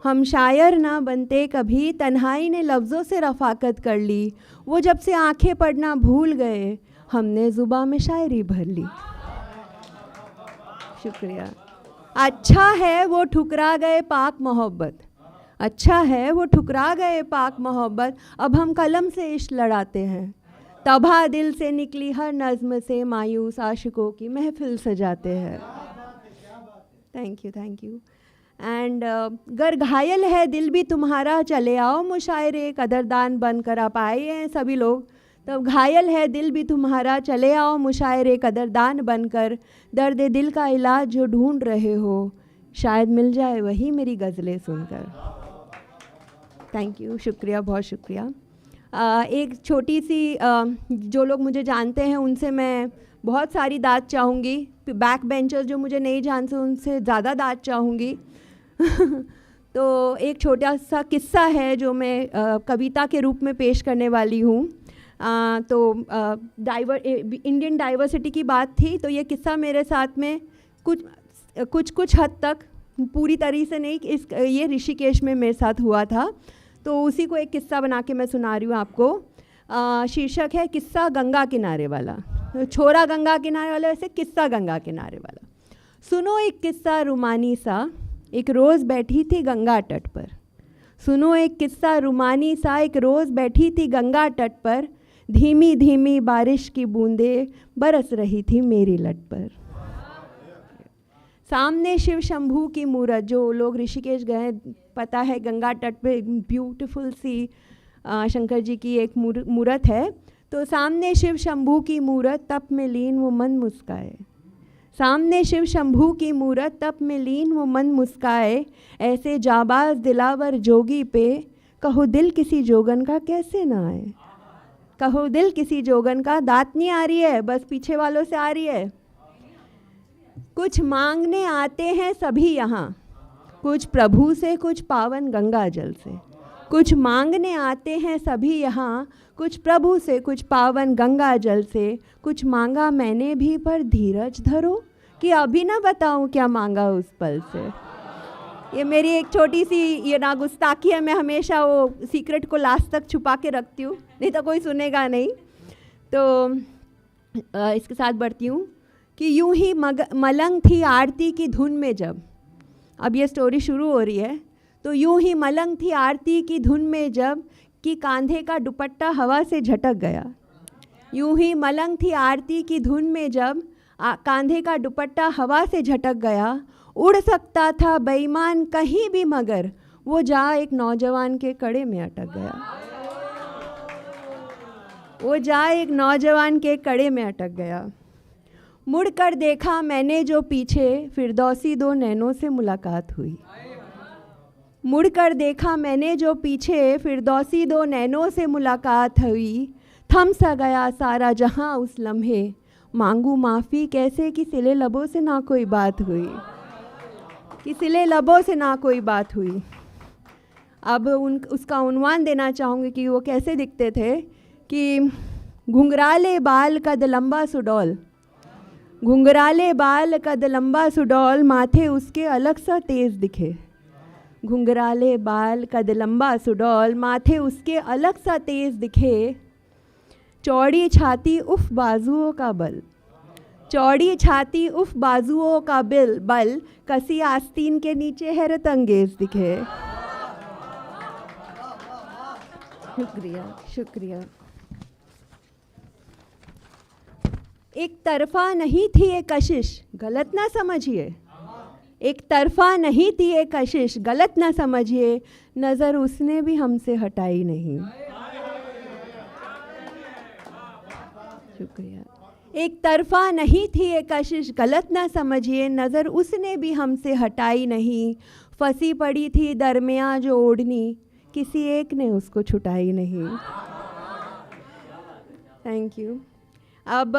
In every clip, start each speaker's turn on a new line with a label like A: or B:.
A: हम शायर ना बनते कभी, तन्हाई ने लफ्ज़ों से रफ़ाकत कर ली। वो जब से आंखें पढ़ना भूल गए, हमने ज़ुबां में शायरी भर ली। शुक्रिया। अच्छा है वो ठुकरा गए पाक मोहब्बत, अच्छा है वो ठुकरा गए पाक मोहब्बत, अब हम कलम से इश्क लड़ाते हैं। तबाह दिल से निकली हर नज़्म से मायूस आशिकों की महफिल सजाते हैं। Thank you, thank you. And गर घायल है दिल भी तुम्हारा, चले आओ मुशायरे कदरदान बनकर। आप आए हैं सभी लोग, तो घायल है दिल भी तुम्हारा, चले आओ मुशायरे कदरदान बनकर। दर्द दिल का इलाज जो ढूंढ रहे हो, शायद मिल जाए वही मेरी गज़लें सुनकर। थैंक यू, शुक्रिया, बहुत शुक्रिया। एक छोटी सी जो लोग मुझे जानते हैं उनसे मैं बहुत सारी दाद चाहूँगी, बैक बेंचर्स जो मुझे नहीं जानते उनसे ज़्यादा दाद चाहूँगी। तो एक छोटा सा किस्सा है जो मैं कविता के रूप में पेश करने वाली हूँ। इंडियन डाइवर्सिटी की बात थी, तो ये किस्सा मेरे साथ में कुछ हद तक, पूरी तरीके से नहीं, ये ऋषिकेश में मेरे साथ हुआ था, तो उसी को एक किस्सा बना के मैं सुना रही हूँ आपको। शीर्षक है किस्सा गंगा किनारे वाला। छोरा गंगा किनारे वाला, वैसे किस्सा गंगा किनारे वाला। सुनो एक किस्सा रुमानी सा, एक रोज़ बैठी थी गंगा तट पर। सुनो एक किस्सा रुमानी सा, एक रोज़ बैठी थी गंगा तट पर। धीमी धीमी बारिश की बूंदें बरस रही थी मेरी लट पर। सामने शिव शंभू की मूरत, जो लोग ऋषिकेश गए पता है, गंगा तट पे ब्यूटीफुल सी शंकर जी की एक मूरत है। तो सामने शिव शंभू की मूरत, तप में लीन वो मन मुस्काए। सामने शिव शंभू की मूरत, तप में लीन वो मन मुस्काए। ऐसे जाबाज दिलावर जोगी पे, कहो दिल किसी जोगन का कैसे ना आए। कहो दिल किसी जोगन का, दात नहीं आ रही है, बस पीछे वालों से आ रही है। कुछ मांगने आते हैं सभी यहाँ, कुछ प्रभु से, कुछ पावन गंगा जल से। कुछ मांगने आते हैं सभी यहाँ, कुछ प्रभु से, कुछ पावन गंगा जल से। कुछ मांगा मैंने भी पर धीरज धरो, कि अभी ना बताऊं क्या मांगा उस पल से। ये मेरी एक छोटी सी ये ना गुस्ताखी है, मैं हमेशा वो सीक्रेट को लास्ट तक छुपा के रखती हूँ, नहीं तो कोई सुनेगा नहीं। तो इसके साथ बढ़ती हूँ कि यूं ही मलंग थी आरती की धुन में जब, अब ये स्टोरी शुरू हो रही है। तो यूं ही मलंग थी आरती की धुन में जब, कि कांधे का दुपट्टा हवा से झटक गया। यूं ही मलंग थी आरती की धुन में जब, कांधे का दुपट्टा हवा से झटक गया। उड़ सकता था बेईमान कहीं भी, मगर वो जा एक नौजवान के कड़े में अटक गया। वो जा एक नौजवान के कड़े में अटक गया। मुड़कर देखा मैंने जो पीछे, फिरदौसी दो नैनों से मुलाकात हुई। मुड़कर देखा मैंने जो पीछे, फिरदौसी दो नैनों से मुलाकात हुई। थम सा गया सारा जहां उस लम्हे, मांगू माफ़ी कैसे कि सिले लबों से ना कोई बात हुई। कि सिले लबों से ना कोई बात हुई। अब उसका उन्वान देना चाहूँगी कि वो कैसे दिखते थे। कि घुंघराले बाल कद लंबा सुडौल, घुंघराले बाल कद लंबा सुडौल, माथे उसके अलग सा तेज़ दिखे। घुंघराले बाल कद लंबा सुडौल, माथे उसके अलग सा तेज़ दिखे। चौड़ी छाती उफ बाजुओं का बल, चौड़ी छाती उफ बाजुओं का बल, कसी आस्तीन के नीचे हैरत अंगेज दिखे। शुक्रिया, शुक्रिया। एक तरफा नहीं थी ये कशिश, गलत ना समझिए। एक तरफा नहीं थी ये कशिश, गलत ना समझिए। नज़र उसने भी हमसे हटाई नहीं। शुक्रिया। एक तरफा नहीं थी ये कशिश, गलत ना समझिए। नज़र उसने भी हमसे हटाई नहीं। फंसी पड़ी थी दरमियाँ जो ओढ़नी, किसी एक ने उसको छुटाई नहीं। Thank you. अब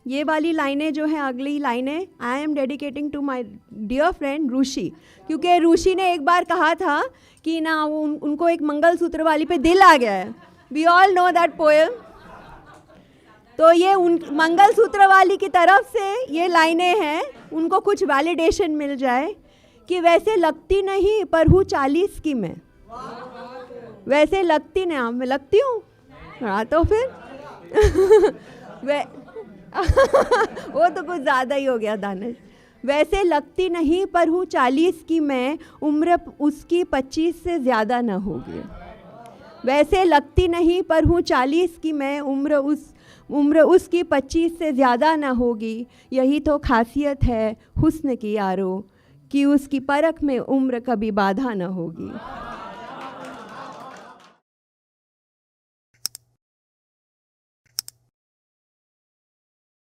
A: ये वाली लाइनें जो हैं, अगली लाइनें I am dedicating to my dear friend Rushi, क्योंकि रूशी ने एक बार कहा था कि ना उनको एक मंगलसूत्र वाली पे दिल आ गया है। We all know that poem. तो ये उन मंगलसूत्र वाली की तरफ से ये लाइनें हैं, उनको कुछ वैलिडेशन मिल जाए कि वैसे लगती नहीं पर हूँ 40 की मैं। वैसे लगती नहीं, मैं लगती हूँ। हाँ तो फिर वो तो कुछ ज़्यादा ही हो गया दानिश। वैसे लगती नहीं पर हूँ 40 की मैं, उम्र उसकी 25 से ज़्यादा न होगी। वैसे लगती नहीं पर हूँ 40 की मैं, उम्र उसकी 25 से ज़्यादा न होगी। यही तो खासियत है हुस्न की यारो, कि उसकी परख में उम्र कभी बाधा न होगी।